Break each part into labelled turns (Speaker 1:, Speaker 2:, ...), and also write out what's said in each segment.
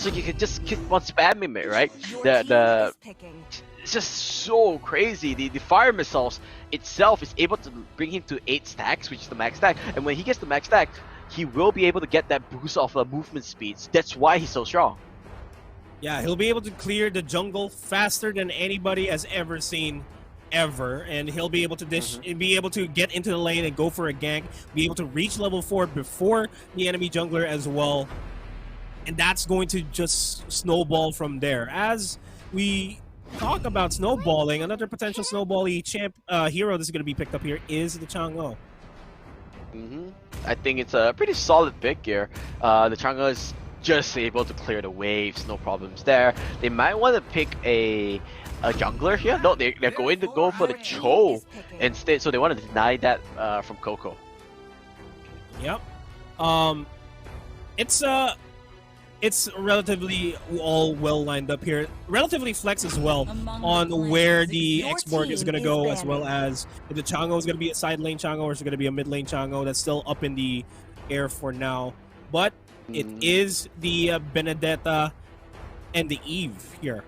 Speaker 1: so you can just keep on spamming it, right? The It's just so crazy. The fire missiles itself is able to bring him to 8 stacks, which is the max stack. And when he gets the max stack, he will be able to get that boost of movement speeds. That's why he's so strong.
Speaker 2: Yeah, he'll be able to clear the jungle faster than anybody has ever seen, ever, and he'll be able to be able to get into the lane and go for a gank, be able to reach level 4 before the enemy jungler as well, and that's going to just snowball from there. As we talk about snowballing, another potential snowbally hero that's going to be picked up here is the Chang'e.
Speaker 1: I think it's a pretty solid pick here. The Chang'e is just able to clear the waves, no problems there. They might want to pick a jungler here. No, they're going to go for the Cho instead, so they want to deny that from Coco.
Speaker 2: Yep. It's relatively all well lined up here. Relatively flex as well on where the X-Borg is going to go, as well as if the Chang'e is going to be a side lane Chang'e or is it going to be a mid lane Chang'e. That's still up in the air for now. But it is the Benedetta and the Eve here.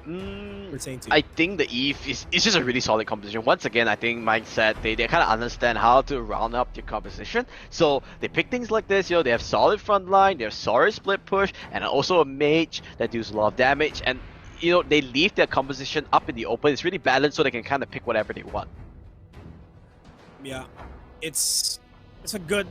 Speaker 1: I think the Eve is just a really solid composition. Once again, I think mindset, they kind of understand how to round up their composition. So they pick things like this, they have solid front line, they have solid split push, and also a mage that does a lot of damage. And they leave their composition up in the open. It's really balanced, so they can kind of pick whatever they want.
Speaker 2: Yeah, it's a good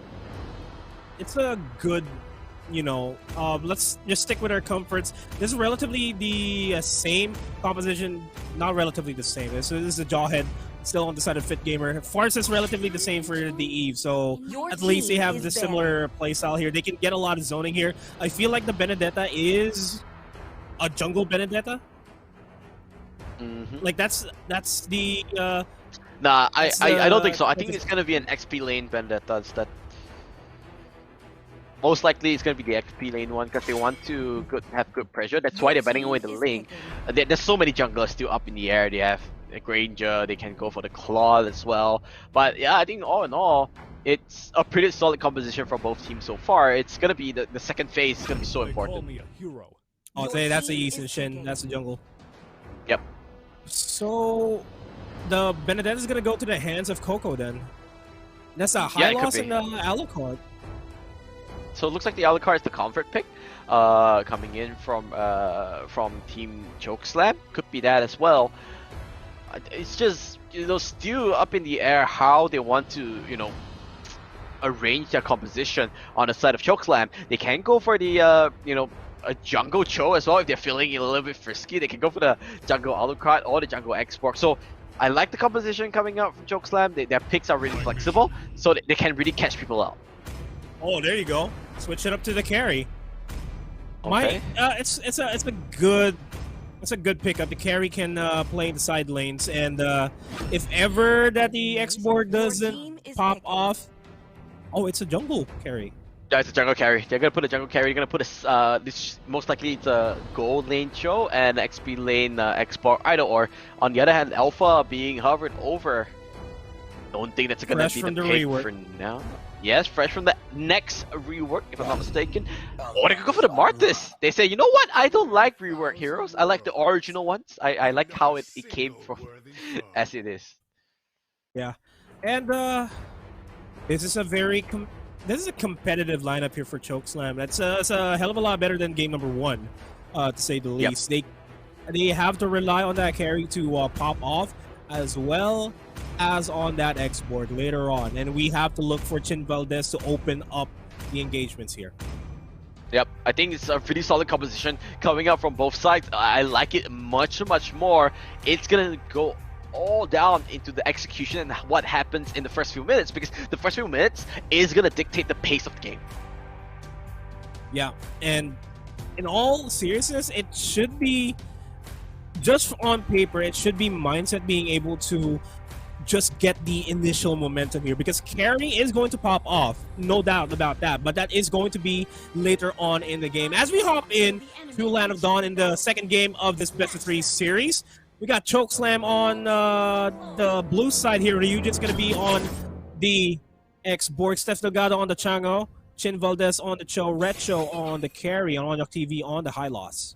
Speaker 2: let's just stick with our comforts. This is relatively the same composition, not relatively the same. This is the Jawhead still on the side of Fit Gamer. Farce is relatively the same for the Eve, so at least they have the similar playstyle here. They can get a lot of zoning here. I feel like the Benedetta is a jungle Benedetta. Like that's the
Speaker 1: Nah, I don't think so. I think it's gonna be an XP lane Benedetta instead. Most likely it's going to be the XP lane one because they want to have good pressure. That's why they're betting away the lane. There's so many junglers still up in the air. They have a Granger, they can go for the Claw as well. But yeah, I think all in all, it's a pretty solid composition from both teams so far. It's going to be the second phase is going to be so important.
Speaker 2: I'll say that's the East and Shen, that's the jungle.
Speaker 1: Yep.
Speaker 2: So the Benedetta is going to go to the hands of Coco then. That's a high loss in the Alucard.
Speaker 1: So it looks like the Alucard is the comfort pick, coming in from Team CHOKESLAM. Could be that as well. It's just still up in the air how they want to arrange their composition on the side of CHOKESLAM. They can go for the a jungle Cho as well if they're feeling a little bit frisky. They can go for the jungle Alucard or the jungle X-Borg. So I like the composition coming out from CHOKESLAM. Their picks are really flexible, so they can really catch people out.
Speaker 2: Oh, there you go. Switch it up to the carry.
Speaker 1: Okay.
Speaker 2: It's a good pickup. The carry can play in the side lanes, and if ever that the X-Borg doesn't pop off, oh, it's a jungle carry.
Speaker 1: Yeah, it's a jungle carry. They're gonna put a jungle carry. They're gonna put a this most likely it's a gold lane Cho and XP lane X-Borg, either or. On the other hand, Alpha being hovered over. Don't think that's gonna be the pick for now. Yes, fresh from the next rework, if I'm not mistaken. Oh, they could go for the Martis. They say, you know what? I don't like rework heroes. I like the original ones. I like how it came from as it is.
Speaker 2: Yeah, and this is a competitive lineup here for CHOKESLAM. That's a hell of a lot better than game number 1, to say the least. Yep. They have to rely on that carry to pop off, as well as on that X-Borg later on. And we have to look for Chin Valdez to open up the engagements here.
Speaker 1: Yep, I think it's a pretty solid composition coming out from both sides. I like it much more. It's gonna go all down into the execution and what happens in the first few minutes, because the first few minutes is gonna dictate the pace of the game.
Speaker 2: Yeah, and in all seriousness, it should be, just on paper, it should be mindset being able to just get the initial momentum here, because carry is going to pop off, no doubt about that, but that is going to be later on in the game. As we hop in to Land of Dawn in the second game of this best of 3 series, we got CHOKESLAM on the blue side here. Ryujin's going to be on the X-Borg, Steph Delgado on the Chang'e. Chin Valdez on the Cho, Recho on the carry, on Onyok TV on the high loss.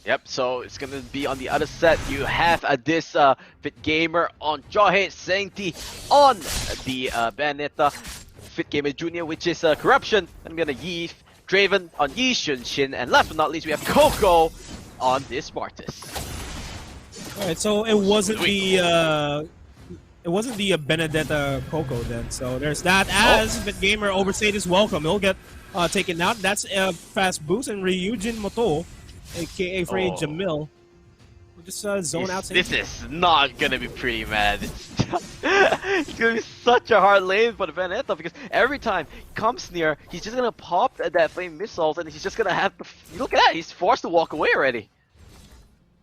Speaker 1: Yep, so it's gonna be on the other set. You have this Fit Gamer on Johe Sainty on the Bayonetta Fit Gamer Jr., which is Corruption. I'm gonna Yeef, Draven on Yi Shun Shin, and last but not least we have Coco on this Martis.
Speaker 2: Alright, so it wasn't the Benedetta Coco then. So there's that. As Fit Gamer overstayed his welcome, he'll get taken out. That's a fast boost, and Ryujin Moto, aka Frey Jamil, will just zone out.
Speaker 1: This is not gonna be pretty, man. It's gonna be such a hard lane for the Vendetta because every time he comes near, he's just gonna pop that flame missiles, and he's just gonna have to. Look at that! He's forced to walk away already.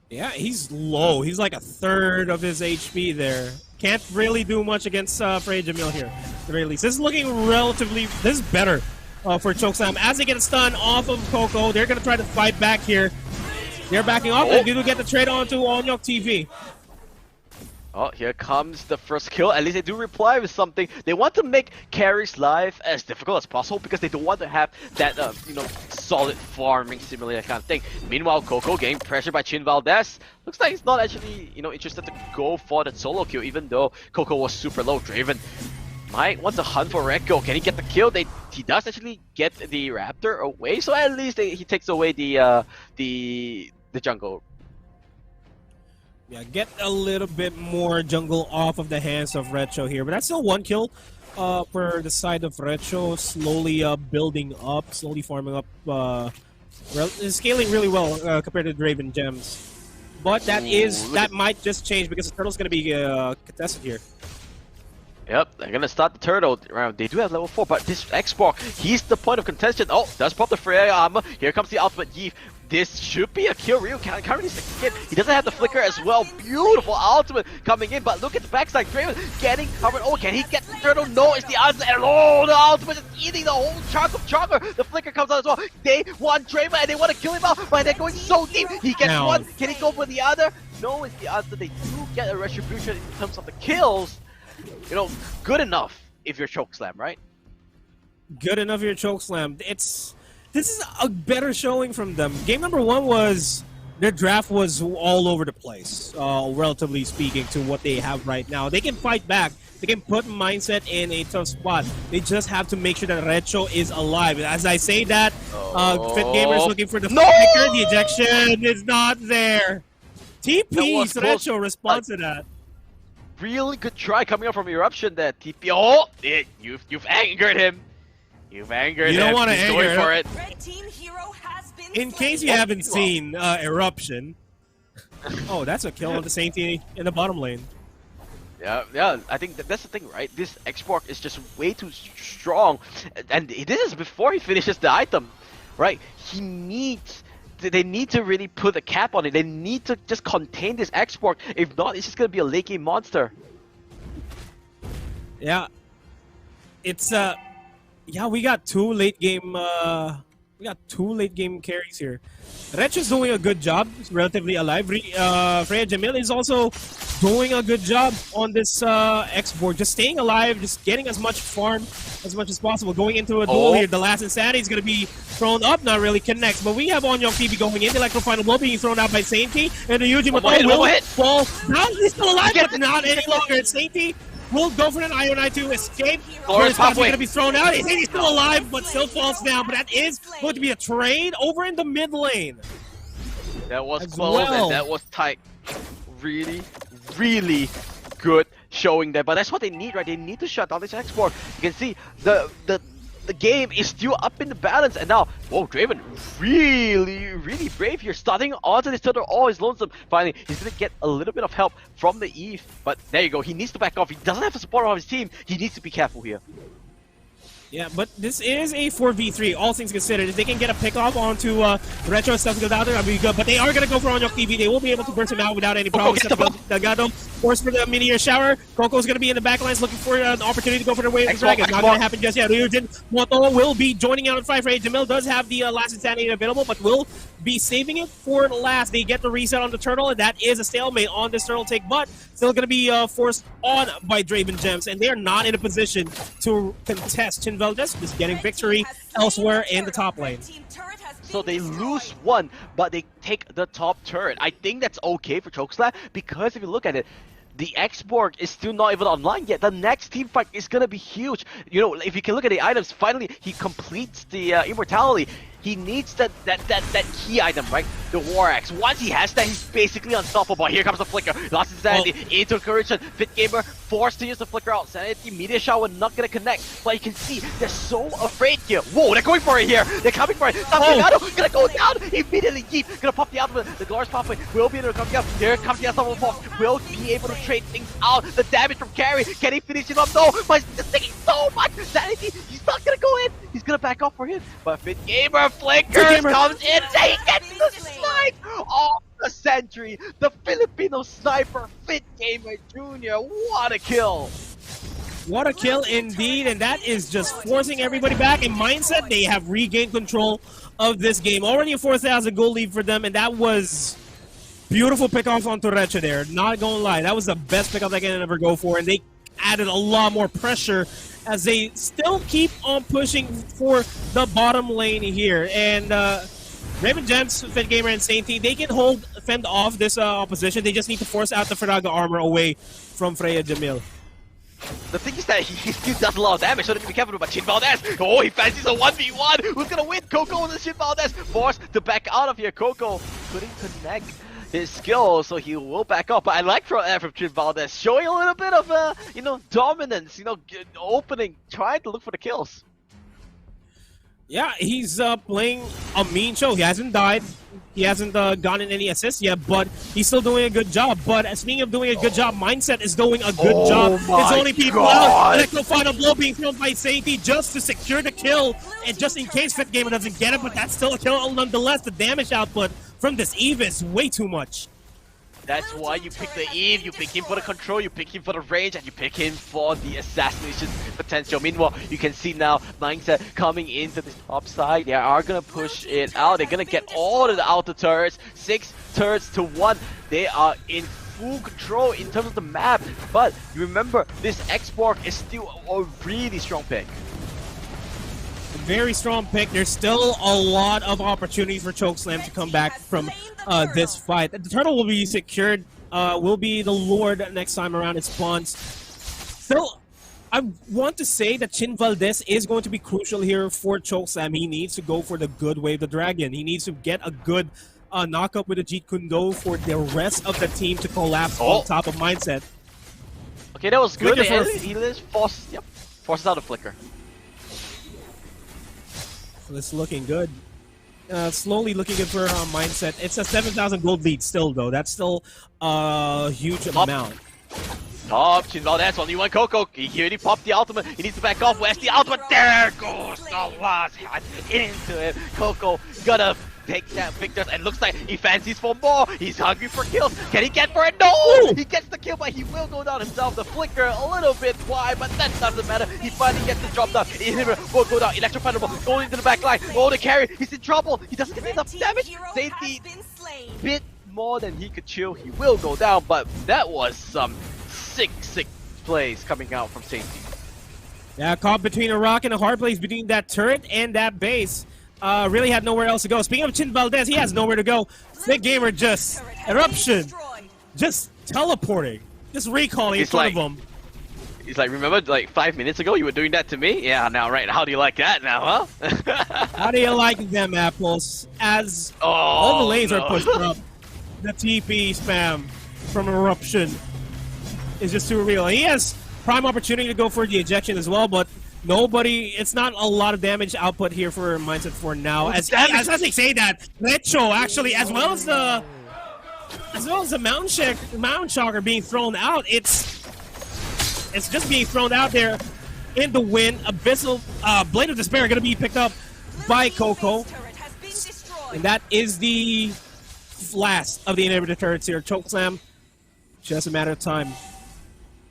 Speaker 2: Yeah, he's low. He's like a third of his HP there. Can't really do much against Frey Jamil here, at the very least. This is looking relatively. This is better for CHOKESLAM. As they get a stun off of Coco, they're gonna try to fight back here. They're backing off, and do get the trade onto Onyok TV.
Speaker 1: Oh, here comes the first kill. At least they do reply with something. They want to make carries life as difficult as possible because they don't want to have that, solid farming simulator kind of thing. Meanwhile, Coco getting pressured by Chin Valdez. Looks like he's not actually, interested to go for that solo kill, even though Coco was super low. Draven might want to hunt for Rekko. Can he get the kill? He does actually get the Raptor away, so at least he takes away the jungle.
Speaker 2: Yeah, get a little bit more jungle off of the hands of Recho here, but that's still one kill for the side of Recho, slowly building up, slowly farming up, scaling really well compared to Draven Gems. But that might just change because the turtle's going to be contested here.
Speaker 1: Yep, they're gonna start the turtle round. They do have level 4, but this X-Borg, he's the point of contention. Oh, does pop the Freya armor. Here comes the ultimate Yeef. This should be a kill. Ryu can't really stick it. He doesn't have the flicker as well. Beautiful ultimate coming in, but look at the backside. Draven getting covered. Oh, can he get the turtle? No, it's the answer. And oh, the ultimate is eating the whole chunk of Chonker. The flicker comes out as well. They want Draven and they want to kill him out, but they're going so deep. He gets one. Can he go for the other? No, it's the answer. They do get a retribution in terms of the kills. Good enough if you're CHOKESLAM, right? Good
Speaker 2: enough if you're CHOKESLAM. This is a better showing from them. Game number 1 was their draft was all over the place, relatively speaking, to what they have right now. They can fight back. They can put Mindset in a tough spot. They just have to make sure that Recho is alive. As I say that, Fit Gamer is looking for the flicker. The ejection is not there. TP Recho responds to that.
Speaker 1: Really good try coming up from Eruption there, TP. Oh, you've angered him. You've angered him.
Speaker 2: You don't want to
Speaker 1: anger
Speaker 2: him.
Speaker 1: For it.
Speaker 2: In case you haven't seen Eruption. Oh, that's a kill on the Sainty in the bottom lane.
Speaker 1: Yeah, I think that's the thing, right? This X-Borg is just way too strong. And this is before he finishes the item, right? They need to really put a cap on it. They need to just contain this X-Borg. If not, it's just gonna be a late game monster.
Speaker 2: Yeah, it's we got two late game carries here. Recho's doing a good job. He's relatively alive. Freya Jamil is also doing a good job on this X-Borg. Just staying alive, just getting as much farm as much as possible. Going into a duel here. The last Insanity is going to be thrown up. Not really connects. But we have Onyok TV going in. The Electro Final Blow being thrown out by Sainty. And the Yuji Moto will fall. Now he's still alive, but not any longer. Sainty will go for an Ionite to escape. He's going to be thrown out. He's still alive, but still falls down. But that is going to be a trade over in the mid lane.
Speaker 1: That was close and that was tight. Really, really good showing there. But that's what they need, right? They need to shut down this X-Borg. You can see the game is still up in the balance, and now, whoa, Draven really, really brave here, starting onto this turtle all his lonesome. Finally, he's gonna get a little bit of help from the Eve, but there you go, he needs to back off. He doesn't have the support of his team. He needs to be careful here.
Speaker 2: Yeah, but this is a 4v3, all things considered. If they can get a pick off onto Recho, stuff goes out there, that'll be good. But they are going to go for Onyok TV. They will be able to burst him out without any problem. Delgado forced for the Meteor Shower. Coco's going to be in the backlines looking for an opportunity to go for the Wave of Dragons. Not going to happen just yet. Ryujin Moto will be joining out in 5 rate. Jamil does have the last Insanity available, but will be saving it for last. They get the reset on the turtle, and that is a stalemate on this turtle take, but still going to be forced on by Draven Gems, and they are not in a position to contest Chin Valdez just getting victory elsewhere in the top lane.
Speaker 1: So they lose one, but they take the top turret. I think that's okay for CHOKESLAM, because if you look at it, the X-Borg is still not even online yet. The next team fight is gonna be huge. You know, if you can look at the items, finally he completes the immortality. He needs that key item, right? The War Axe. Once he has that, he's basically unstoppable. Here comes the Flicker. Lost his sanity into correction. Fit Gamer forced to use the Flicker out. Sanity Meteor Shower not gonna connect. But you can see they're so afraid here. Whoa, they're going for it here. They're coming for it. Sampiano gonna go down. Immediately Yeet gonna pop the ultimate. The Glorious Pathway will be able to come out. Here comes the Unstoppable Force. Will be able to trade things out. The damage from Carry. Can he finish it up? No, but he's just taking so much. Sanity, he's not gonna go in. He's gonna back off for him. But Fit Gamer Flicker comes in. He gets the snipe off the sentry. The Filipino sniper, Fit Gamer Jr. What a kill.
Speaker 2: What a kill indeed, and that is just forcing everybody back. In Mindset, they have regained control of this game. Already a 4,000 goal lead for them, and that was beautiful pick-off on Torrecha there. Not gonna lie, that was the best pick-off they can ever go for, and they added a lot more pressure as they still keep on pushing for the bottom lane here. And Raven Gems, Fit Gamer, and Sainty, they can fend off this opposition. They just need to force out the Faraga armor away from Freya Jamil.
Speaker 1: The thing is that he still does a lot of damage, so they need to be careful about Chin Valdez. Oh, he fancies a 1v1. Who's gonna win? Coco with the Chin Valdez. Forced to back out of here. Coco couldn't connect his skill, so he will back up. But I like from Chin Valdez showing a little bit of you know, dominance, you know, opening, trying to look for the kills.
Speaker 2: Yeah, he's playing a mean show. He hasn't died. He hasn't gotten any assists yet, but he's still doing a good job. But speaking of doing a good job, Mindset is doing a good job. It's only people out. Electro final blow being thrown by Sainty just to secure the kill, and just in case Fit Gamer doesn't get it, but that's still a kill nonetheless. The damage output from this Eve is way too much.
Speaker 1: That's why you pick the Eve, you pick him for the control, you pick him for the range, and you pick him for the assassination potential. Meanwhile, you can see now Mindset coming into this top side. They are going to push it out. They're going to get all of the outer turrets, 6 turrets to 1. They are in full control in terms of the map. But you remember, this X-Borg is still a really strong pick.
Speaker 2: Very strong pick. There's still a lot of opportunities for CHOKESLAM to come back from this fight. The turtle will be secured, will be the Lord next time around. It spawns. Still, I want to say that Chin Valdez is going to be crucial here for CHOKESLAM. He needs to go for the good wave, the dragon. He needs to get a good knockup with the Jeet Kune Do for the rest of the team to collapse on top of Mindset.
Speaker 1: Okay, that was good. He forces out a Flicker.
Speaker 2: It's looking good. Slowly looking good for Mindset. It's a 7,000 gold lead still, though. That's still a huge amount.
Speaker 1: Top, Chin Valdez, only one Coco. He already popped the ultimate. He needs to back off. Where's the ultimate? There goes the last shot into him. Coco gonna take that victors, and looks like he fancies for more. He's hungry for kills. Can he get for it? No! Ooh. He gets the kill, but he will go down himself. The Flicker a little bit wide, but that doesn't matter. He finally gets the drop down. Inhibitor will go down. Electrofineable going into the back line. Oh, the carry. He's in trouble. He doesn't get enough damage. Safety bit more than he could chew. He will go down, but that was some sick plays coming out from Safety.
Speaker 2: Yeah, caught between a rock and a hard place between that turret and that base. Really had nowhere else to go. Speaking of Chin Valdez, he has nowhere to go. Fit Gamer just eruption, just teleporting, just recalling in front of him.
Speaker 1: He's like, remember, like 5 minutes ago you were doing that to me? Yeah, now right. How do you like that now, huh?
Speaker 2: How do you like them apples? As all the lanes are pushed up, the TP spam from eruption is just too real. He has prime opportunity to go for the ejection as well, but nobody, it's not a lot of damage output here for Mindset for now. As they say that, Lecho actually, as well as the Mountain Shocker being thrown out, it's just being thrown out there in the wind. Abyssal Blade of Despair going to be picked up by Coco. And that is the last of the inhibitor turrets here. CHOKESLAM, just a matter of time.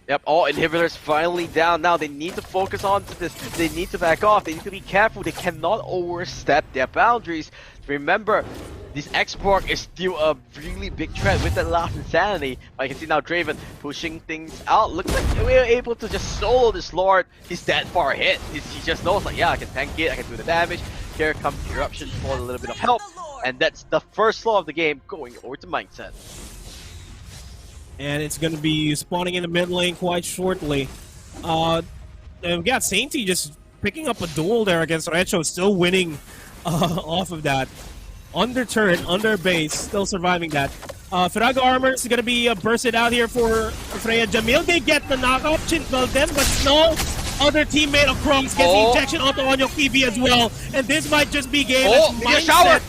Speaker 1: Yep, all inhibitors finally down now. They need to focus on to this. They need to back off. They need to be careful. They cannot overstep their boundaries. Remember, this X-Borg is still a really big threat with the last Insanity. But you can see now Draven pushing things out. Looks like we're able to just solo this Lord. He's that far ahead. He just knows like, yeah, I can tank it. I can do the damage. Here comes Eruption for a little bit of help. And that's the first slow of the game going over to Mindset.
Speaker 2: And it's going to be spawning in the mid lane quite shortly. And we got Sainty just picking up a duel there against Recho, still winning off of that. Under turret, under base, still surviving that. Firago Armor is going to be bursted out here for Freya Jamil. They get the knockoff, Chintel then, but no other teammate across gets the injection onto Onyo Kibi as well. And this might just be game as
Speaker 1: Meteor Shower!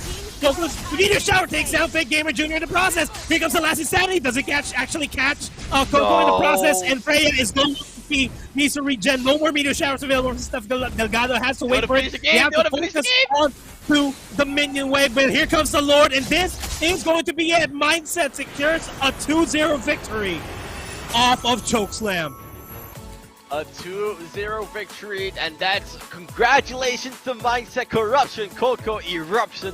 Speaker 2: Meteor Shower takes down Fake Gamer Jr. in the process. Here comes the last Insanity. Does it actually catch Coco in the process? And Freya is going to be needs to regen. No more Meteor Showers available for stuff. Delgado has to wait for it. They have to focus on to the minion wave. But here comes the Lord, and this is going to be it. Mindset secures a 2-0 victory off of CHOKESLAM.
Speaker 1: A 2-0 victory, and that's congratulations to Mindset, Corruption, Coco, Eruption